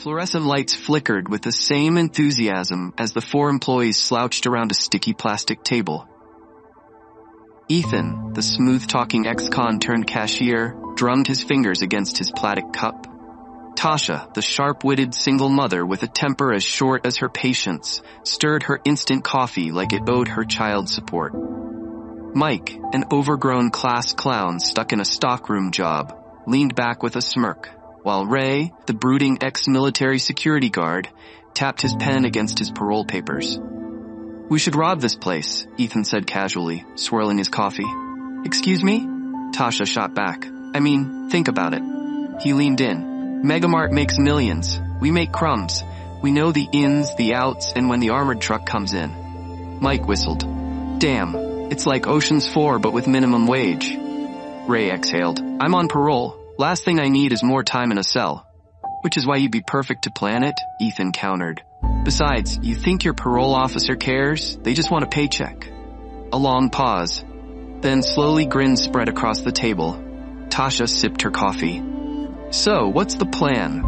fluorescent lights flickered with the same enthusiasm as the 4 employees slouched around a sticky plastic table. Ethan, the smooth-talking ex-con turned cashier, drummed his fingers against his plastic cup. Tasha, the sharp-witted single mother with a temper as short as her patience, stirred her instant coffee like it owed her child support. Mike, an overgrown class clown stuck in a stockroom job, leaned back with a smirk, while Ray, the brooding ex-military security guard, tapped his pen against his parole papers. "We should rob this place," Ethan said casually, swirling his coffee. "Excuse me?" Tasha shot back. "I mean, think about it." He leaned in. "Megamart makes millions. We make crumbs. We know the ins, the outs, and when the armored truck comes in." Mike whistled. "Damn, it's like Ocean's 4 but with minimum wage." Ray exhaled. "I'm on parole. Last thing I need is more time in a cell." "Which is why you'd be perfect to plan it," Ethan countered. "Besides, you think your parole officer cares? They just want a paycheck." A long pause. Then slowly grins spread across the table. Tasha sipped her coffee. "So, what's the plan?"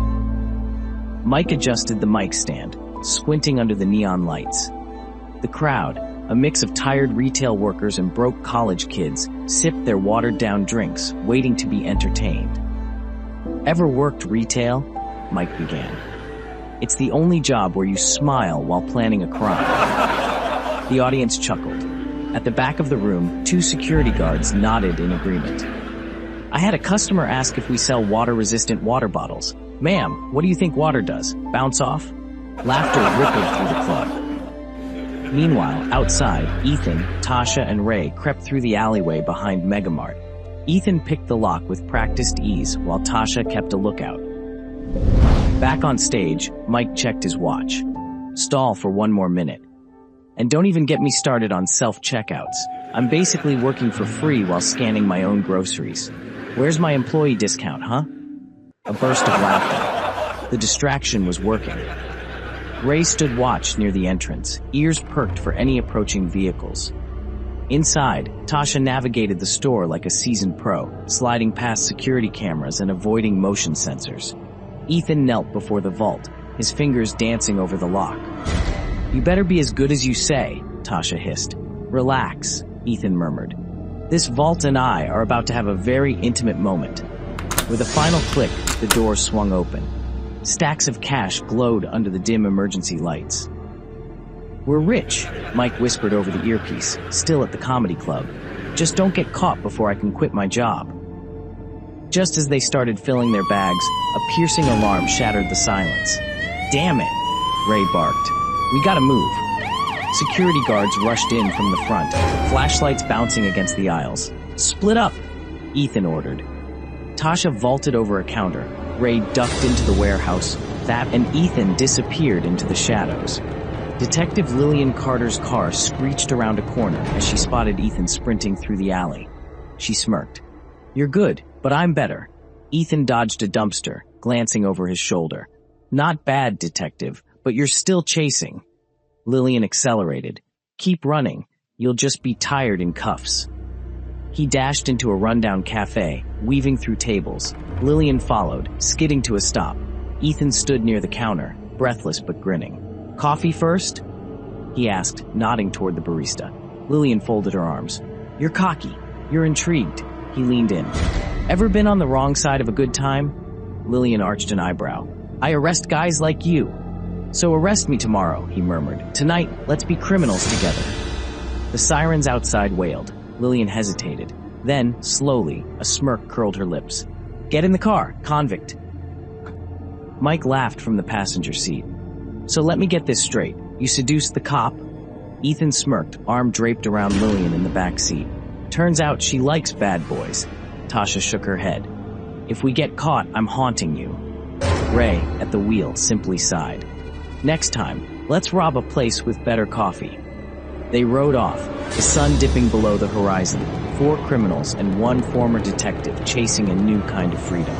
Mike adjusted the mic stand, squinting under the neon lights. The crowd, a mix of tired retail workers and broke college kids, sipped their watered-down drinks, waiting to be entertained. "Ever worked retail?" Mike began. "It's the only job where you smile while planning a crime." The audience chuckled. At the back of the room, 2 security guards nodded in agreement. "I had a customer ask if we sell water-resistant water bottles. Ma'am, what do you think water does? Bounce off?" Laughter rippled through the club. Meanwhile, outside, Ethan, Tasha, and Ray crept through the alleyway behind Megamart. Ethan picked the lock with practiced ease, while Tasha kept a lookout. Back on stage, Mike checked his watch. "Stall for 1 more minute. And don't even get me started on self-checkouts. I'm basically working for free while scanning my own groceries. Where's my employee discount, huh?" A burst of laughter. The distraction was working. Ray stood watch near the entrance, ears perked for any approaching vehicles. Inside, Tasha navigated the store like a seasoned pro, sliding past security cameras and avoiding motion sensors. Ethan knelt before the vault, his fingers dancing over the lock. "You better be as good as you say," Tasha hissed. "Relax," Ethan murmured. "This vault and I are about to have a very intimate moment." With a final click, the door swung open. Stacks of cash glowed under the dim emergency lights. "We're rich," Mike whispered over the earpiece, still at the comedy club. "Just don't get caught before I can quit my job." Just as they started filling their bags, a piercing alarm shattered the silence. "Damn it," Ray barked. "We gotta move." Security guards rushed in from the front, flashlights bouncing against the aisles. "Split up," Ethan ordered. Tasha vaulted over a counter. Ray ducked into the warehouse, and Ethan disappeared into the shadows. Detective Lillian Carter's car screeched around a corner as she spotted Ethan sprinting through the alley. She smirked. "You're good, but I'm better." Ethan dodged a dumpster, glancing over his shoulder. "Not bad, detective, but you're still chasing." Lillian accelerated. "Keep running. You'll just be tired in cuffs." He dashed into a rundown cafe, weaving through tables. Lillian followed, skidding to a stop. Ethan stood near the counter, breathless but grinning. "Coffee first?" he asked, nodding toward the barista. Lillian folded her arms. "You're cocky. You're intrigued." He leaned in. "Ever been on the wrong side of a good time?" Lillian arched an eyebrow. "I arrest guys like you." "So arrest me tomorrow," he murmured. "Tonight, let's be criminals together." The sirens outside wailed. Lillian hesitated. Then, slowly, a smirk curled her lips. "Get in the car, convict." Mike laughed from the passenger seat. "So let me get this straight. You seduced the cop?" Ethan smirked, arm draped around Lillian in the back seat. "Turns out she likes bad boys." Tasha shook her head. "If we get caught, I'm haunting you." Ray, at the wheel, simply sighed. "Next time, let's rob a place with better coffee." They rode off, the sun dipping below the horizon, 4 criminals and 1 former detective chasing a new kind of freedom.